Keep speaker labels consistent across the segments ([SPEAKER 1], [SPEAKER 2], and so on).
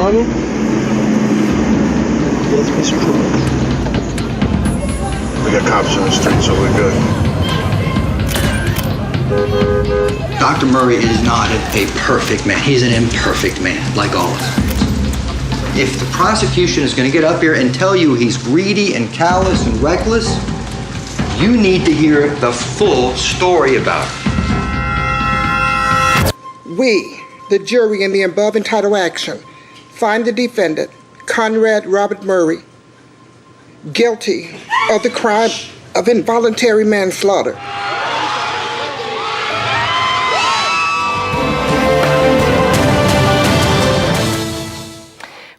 [SPEAKER 1] Michael? Yes, Mr. Trump.
[SPEAKER 2] We got cops on the street, so we're good.
[SPEAKER 3] Dr. Murray is not a perfect man. He's an imperfect man, like all of us. If the prosecution is going to get up here and tell you he's greedy and callous and reckless, you need to hear the full story about it.
[SPEAKER 4] We, the jury in the above entitled action, find the defendant, Conrad Robert Murray, guilty of the crime of involuntary manslaughter.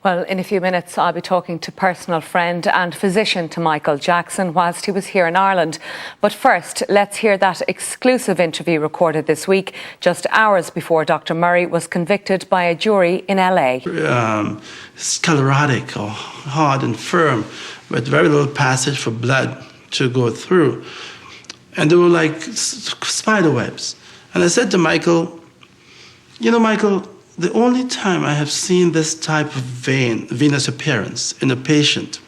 [SPEAKER 5] Well, in a few minutes, I'll be talking to personal friend and physician to Michael Jackson whilst he was here in Ireland. But first, let's hear that exclusive interview recorded this week, just hours before Dr. Murray was convicted by a jury in LA.
[SPEAKER 6] Sclerotic or hard and firm, with very little passage for blood to go through. And they were like spider webs. And I said to Michael, you know, Michael, the only time I have seen this type of venous appearance in a patient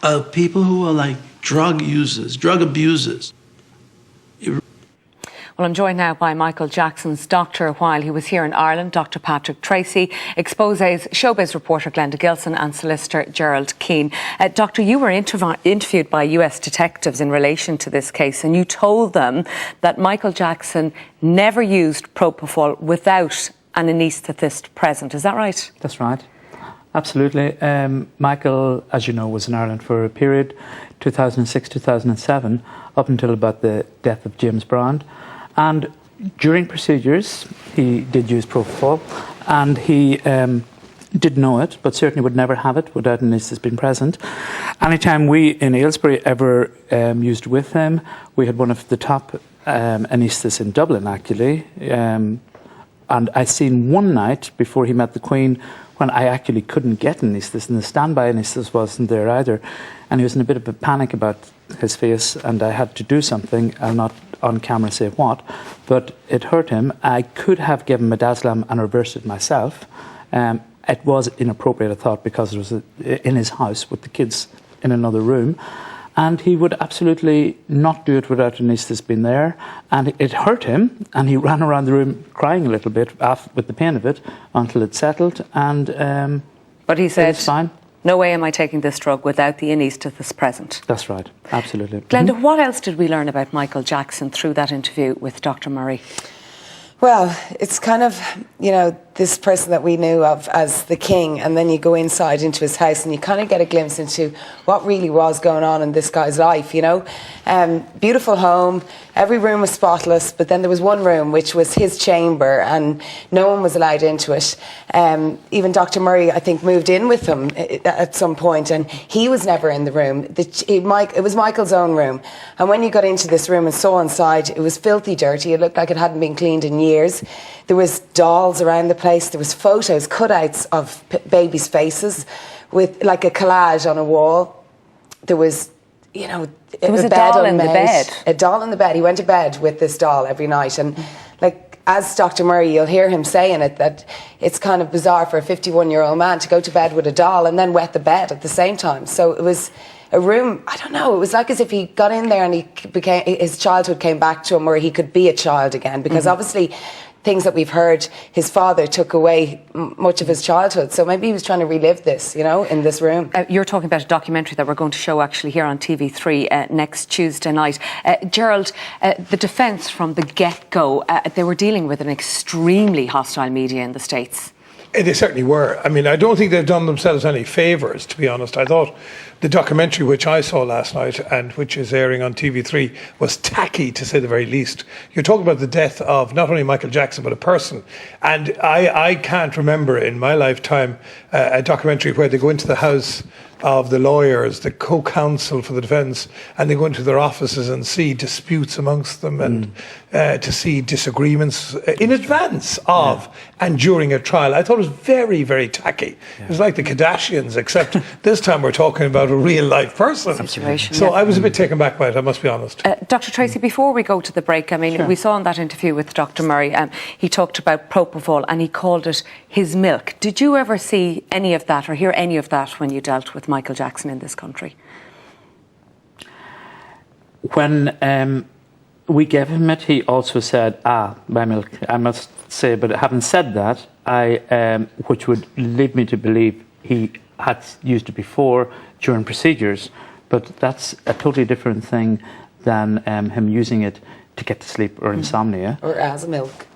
[SPEAKER 6] are people who are like drug users, drug abusers.
[SPEAKER 5] Well, I'm joined now by Michael Jackson's doctor while he was here in Ireland, Dr. Patrick Tracy, Expose's showbiz reporter Glenda Gilson and solicitor Gerald Keane. Doctor, you were interviewed by US detectives in relation to this case, and you told them that Michael Jackson never used propofol without an anaesthetist present. Is that right?
[SPEAKER 7] That's right. Absolutely. Michael, as you know, was in Ireland for a period, 2006-2007, up until about the death of James Brown. And during procedures, he did use propofol, and he did know it, but certainly would never have it without an anaesthetist being present. Anytime we in Aylesbury ever used with him, we had one of the top anaesthetists in Dublin, actually. And I seen one night before he met the Queen when I actually couldn't get an anaesthetist, and the standby anaesthetist wasn't there either. And he was in a bit of a panic about his face, and I had to do something. I'll not on camera say what, but it hurt him. I could have given midazolam and reversed it myself. It was inappropriate, I thought, because it was in his house with the kids in another room. And he would absolutely not do it without an anaesthetist being there. And it hurt him, and he ran around the room crying a little bit with the pain of it until it settled. And
[SPEAKER 5] but he said,
[SPEAKER 7] it's fine.
[SPEAKER 5] No way am I taking this drug without the anaesthetist present.
[SPEAKER 7] That's right, absolutely.
[SPEAKER 5] Glenda, what else did we learn about Michael Jackson through that interview with Dr. Murray?
[SPEAKER 8] Well, it's kind of, you know, this person that we knew of as the king, and then you go inside into his house and you kind of get a glimpse into what really was going on in this guy's life, you know. Beautiful home, every room was spotless, but then there was one room which was his chamber and no one was allowed into it. Even Dr. Murray, I think, moved in with him at some point, and he was never in the room. It was Michael's own room, and when you got into this room and saw inside, it was filthy dirty. It looked like it hadn't been cleaned in years. There was dolls around the place. There was photos, cutouts of babies' faces with like a collage on a wall. There was, you know,
[SPEAKER 5] there was a doll in the bed.
[SPEAKER 8] A doll in the bed. He went to bed with this doll every night. And like, as Dr. Murray, you'll hear him saying it, that it's kind of bizarre for a 51-year-old man to go to bed with a doll and then wet the bed at the same time. So it was a room, I don't know, it was like as if he got in there and his childhood came back to him, where he could be a child again, because obviously things that we've heard, his father took away much of his childhood. So maybe he was trying to relive this, you know, in this room.
[SPEAKER 5] You're talking about a documentary that we're going to show actually here on TV3 next Tuesday night. Gerald, the defence from the get-go, they were dealing with an extremely hostile media in the States.
[SPEAKER 1] They certainly were. I mean, I don't think they've done themselves any favours, to be honest. I thought the documentary which I saw last night and which is airing on TV3 was tacky, to say the very least. You're talking about the death of not only Michael Jackson but a person, and I can't remember in my lifetime a documentary where they go into the house of the lawyers, the co-counsel for the defence, and they go into their offices and see disputes amongst them and to see disagreements in advance of and during a trial. I thought it was very, very tacky. It was like the Kardashians, except this time we're talking about a real-life person.
[SPEAKER 5] Situation,
[SPEAKER 1] so
[SPEAKER 5] yeah.
[SPEAKER 1] I was a bit taken back by it, I must be honest.
[SPEAKER 5] Dr. Tracy, before we go to the break, I mean, we saw in that interview with Dr. Murray, he talked about propofol and he called it his milk. Did you ever see any of that or hear any of that when you dealt with Michael Jackson in this country?
[SPEAKER 7] When we gave him it, he also said, my milk, I must say. But having said that, which would lead me to believe he had used it before during procedures, but that's a totally different thing than him using it to get to sleep or insomnia.
[SPEAKER 8] Or as a milk.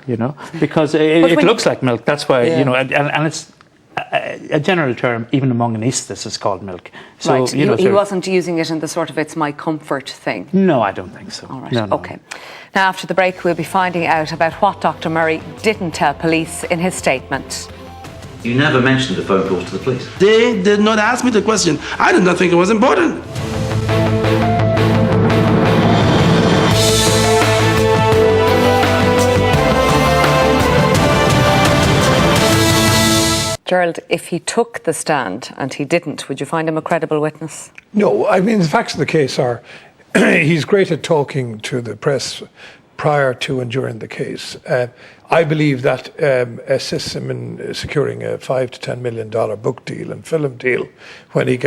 [SPEAKER 7] You know, because it looks like milk. That's why, you know, and it's a general term, even among anaesthetists, it's called milk. So,
[SPEAKER 5] right.
[SPEAKER 7] you know,
[SPEAKER 5] he wasn't using it in the sort of it's my comfort thing.
[SPEAKER 7] No, I don't think so.
[SPEAKER 5] All right.
[SPEAKER 7] No.
[SPEAKER 5] Okay. Now, after the break, we'll be finding out about what Dr. Murray didn't tell police in his statement.
[SPEAKER 9] You never mentioned the phone calls to the police.
[SPEAKER 6] They did not ask me the question. I did not think it was important.
[SPEAKER 5] Gerald, if he took the stand and he didn't, would you find him a credible witness?
[SPEAKER 1] No, I mean, the facts of the case are he's great at talking to the press prior to and during the case. I believe that assists him in securing a $5 to $10 million book deal and film deal when he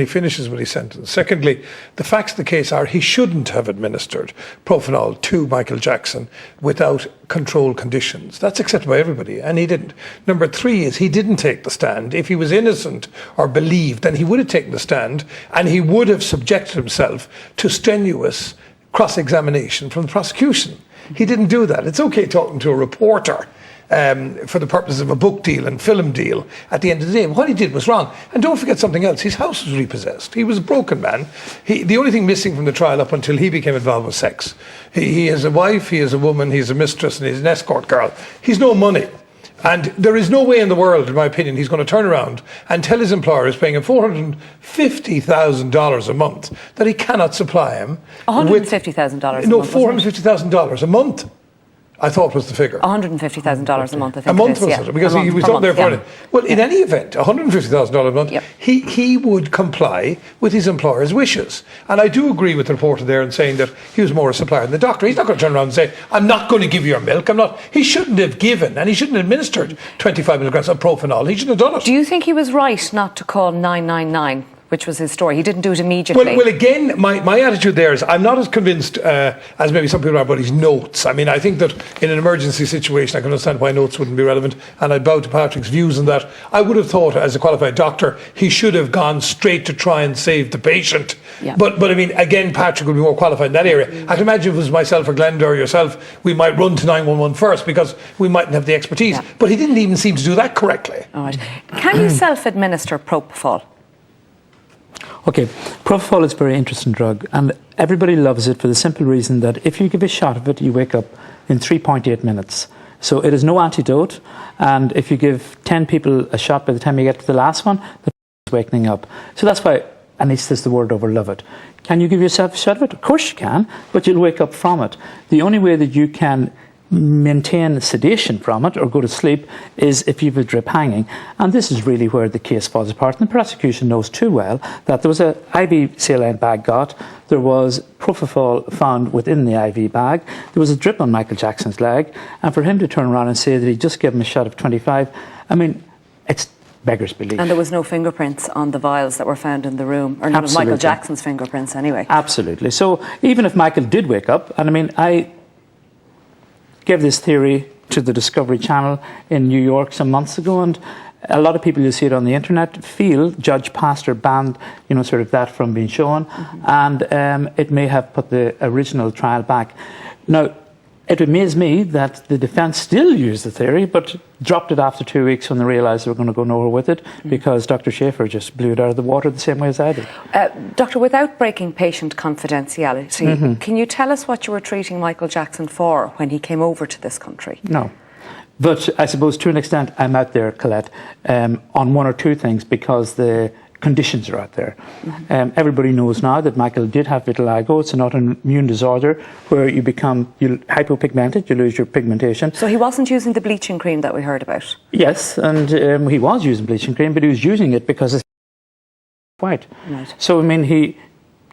[SPEAKER 1] finishes with his sentence. Secondly, the facts of the case are he shouldn't have administered Propanol to Michael Jackson without controlled conditions. That's accepted by everybody, and he didn't. Number three is he didn't take the stand. If he was innocent or believed, then he would have taken the stand and he would have subjected himself to strenuous cross-examination from the prosecution. He didn't do that. It's okay talking to a reporter for the purpose of a book deal and film deal at the end of the day. What he did was wrong. And don't forget something else. His house was repossessed. He was a broken man. The only thing missing from the trial up until he became involved was sex. He has a wife, he has a woman, he's a mistress, and he's an escort girl. He's no money. And there is no way in the world, in my opinion, he's going to turn around and tell his employer who's paying him $450,000 a month that he cannot supply him.
[SPEAKER 5] $150,000 a month?
[SPEAKER 1] No, $450,000 a month, I thought was the figure.
[SPEAKER 5] $150,000 a month, I think.
[SPEAKER 1] A month was it? Because he was up there for it. Well, in any event, $150,000 a month, he would comply with his employer's wishes. And I do agree with the reporter there in saying that he was more a supplier than the doctor. He's not going to turn around and say, I'm not going to give you your milk. He shouldn't have given and he shouldn't have administered 25 milligrams of Propanol. He shouldn't have done it.
[SPEAKER 5] Do you think he was right not to call 999? Which was his story. He didn't do it immediately.
[SPEAKER 1] Well, again, my attitude there is I'm not as convinced as maybe some people are about his notes. I mean, I think that in an emergency situation, I can understand why notes wouldn't be relevant, and I'd bow to Patrick's views on that. I would have thought, as a qualified doctor, he should have gone straight to try and save the patient.
[SPEAKER 5] Yeah.
[SPEAKER 1] But I mean, again, Patrick would be more qualified in that area. I can imagine if it was myself or Glenda or yourself, we might run to 911 first because we mightn't have the expertise. Yeah. But he didn't even seem to do that correctly.
[SPEAKER 5] All right. Can you self-administer Propofol?
[SPEAKER 7] Okay, Propofol is a very interesting drug, and everybody loves it for the simple reason that if you give a shot of it, you wake up in 3.8 minutes. So it is no antidote, and if you give 10 people a shot, by the time you get to the last one, the person is waking up. So that's why anaesthetists the world over love it. Can you give yourself a shot of it? Of course you can, but you'll wake up from it. The only way that you can maintain sedation from it or go to sleep is if you have a drip hanging, and this is really where the case falls apart. And the prosecution knows too well that there was an IV saline bag there was Propofol found within the IV bag, there was a drip on Michael Jackson's leg, and for him to turn around and say that he just gave him a shot of 25, I mean, it's beggars belief.
[SPEAKER 5] And there was no fingerprints on the vials that were found in the room, or none of Michael Jackson's fingerprints anyway.
[SPEAKER 7] Absolutely. So even if Michael did wake up, and I mean, I gave this theory to the Discovery Channel in New York some months ago, and a lot of people who see it on the internet feel Judge Pastor banned, sort of that from being shown, and it may have put the original trial back. Now, it amazed me that the defence still used the theory, but dropped it after 2 weeks when they realised they were going to go nowhere with it, because Dr. Schaefer just blew it out of the water the same way as I did.
[SPEAKER 5] Doctor, without breaking patient confidentiality, can you tell us what you were treating Michael Jackson for when he came over to this country?
[SPEAKER 7] No. But I suppose to an extent I'm out there, Colette, on one or two things, because the conditions are out there. Everybody knows now that Michael did have vitiligo. It's an autoimmune disorder where you become hypopigmented, you lose your pigmentation.
[SPEAKER 5] So he wasn't using the bleaching cream that we heard about?
[SPEAKER 7] Yes, and he was using bleaching cream, but he was using it because it's white.
[SPEAKER 5] Right.
[SPEAKER 7] So, I mean, he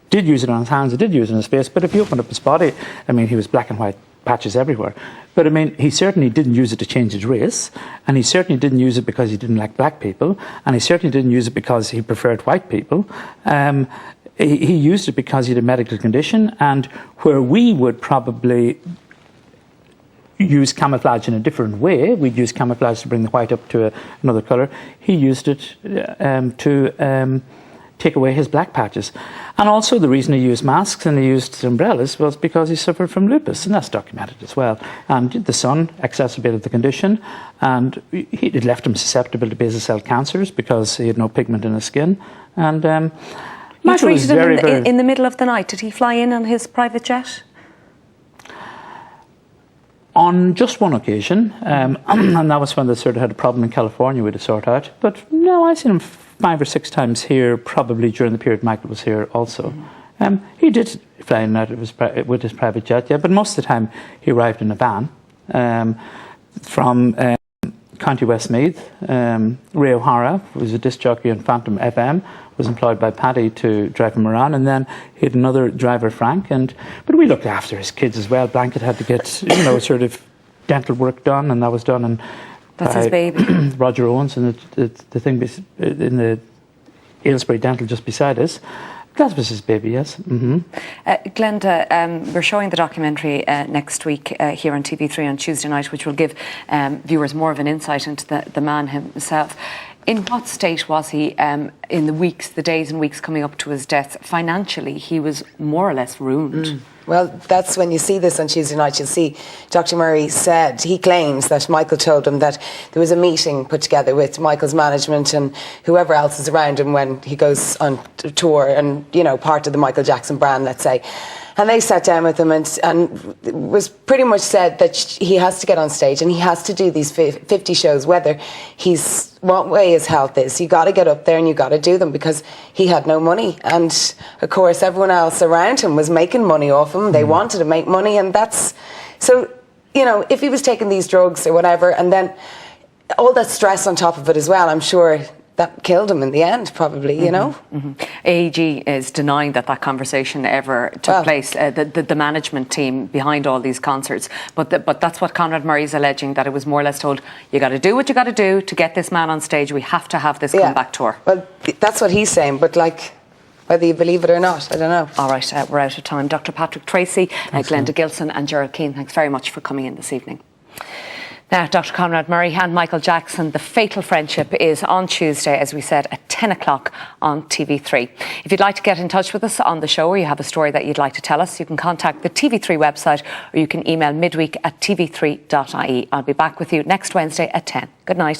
[SPEAKER 7] did use it on his hands, he did use it on his face, but if you opened up his body, I mean, he was black and white patches everywhere. But I mean, he certainly didn't use it to change his race, and he certainly didn't use it because he didn't like black people, and he certainly didn't use it because he preferred white people. He used it because he had a medical condition, and where we would probably use camouflage in a different way, we'd use camouflage to bring the white up to another colour, he used it to take away his black patches. And also the reason he used masks and he used umbrellas was because he suffered from lupus, and that's documented as well. And the sun exacerbated the condition, and it left him susceptible to basal cell cancers because he had no pigment in his skin. And
[SPEAKER 5] You treated him in the middle of the night. Did he fly in on his private jet?
[SPEAKER 7] On just one occasion, and that was when they sort of had a problem in California we had to sort out. But no, I've seen him 5 or 6 times here, probably during the period Michael was here also. He did fly in and out of with his private jet, yeah, but most of the time he arrived in a van from County Westmeath. Ray O'Hara, who was a disc jockey on Phantom FM, was employed by Paddy to drive him around, and then he had another driver, Frank. But we looked after his kids as well. Blanket had to get, sort of dental work done, and that was done. And
[SPEAKER 5] that's his baby.
[SPEAKER 7] Roger Owens, and the thing in the Aylesbury Dental just beside us. That was his baby, yes.
[SPEAKER 5] Glenda, we're showing the documentary next week here on TV3 on Tuesday night, which will give viewers more of an insight into the man himself. In what state was he in the days and weeks coming up to his death? Financially, he was more or less ruined.
[SPEAKER 8] Well, that's when you see this on Tuesday night. You'll see Dr. Murray he claims that Michael told him that there was a meeting put together with Michael's management and whoever else is around him when he goes on tour and, part of the Michael Jackson brand, let's say. And they sat down with him and it was pretty much said that he has to get on stage and he has to do these 50 shows, whether what way his health is. You got to get up there and you got to do them because he had no money. And of course, everyone else around him was making money off him. They wanted to make money, and so, if he was taking these drugs or whatever, and then all that stress on top of it as well, I'm sure that killed him in the end, probably,
[SPEAKER 5] AEG is denying that conversation ever took place, the management team behind all these concerts. But that's what Conrad Murray is alleging, that it was more or less told, you got to do what you got to do to get this man on stage. We have to have this comeback tour.
[SPEAKER 8] Well, that's what he's saying, but whether you believe it or not, I don't know.
[SPEAKER 5] All right, we're out of time. Dr. Patrick Tracy, Glenda Gilson and Gerald Keane, thanks very much for coming in this evening. Now, Dr. Conrad Murray and Michael Jackson, The Fatal Friendship is on Tuesday, as we said, at 10 o'clock on TV3. If you'd like to get in touch with us on the show, or you have a story that you'd like to tell us, you can contact the TV3 website, or you can email midweek@tv3.ie. I'll be back with you next Wednesday at 10. Good night.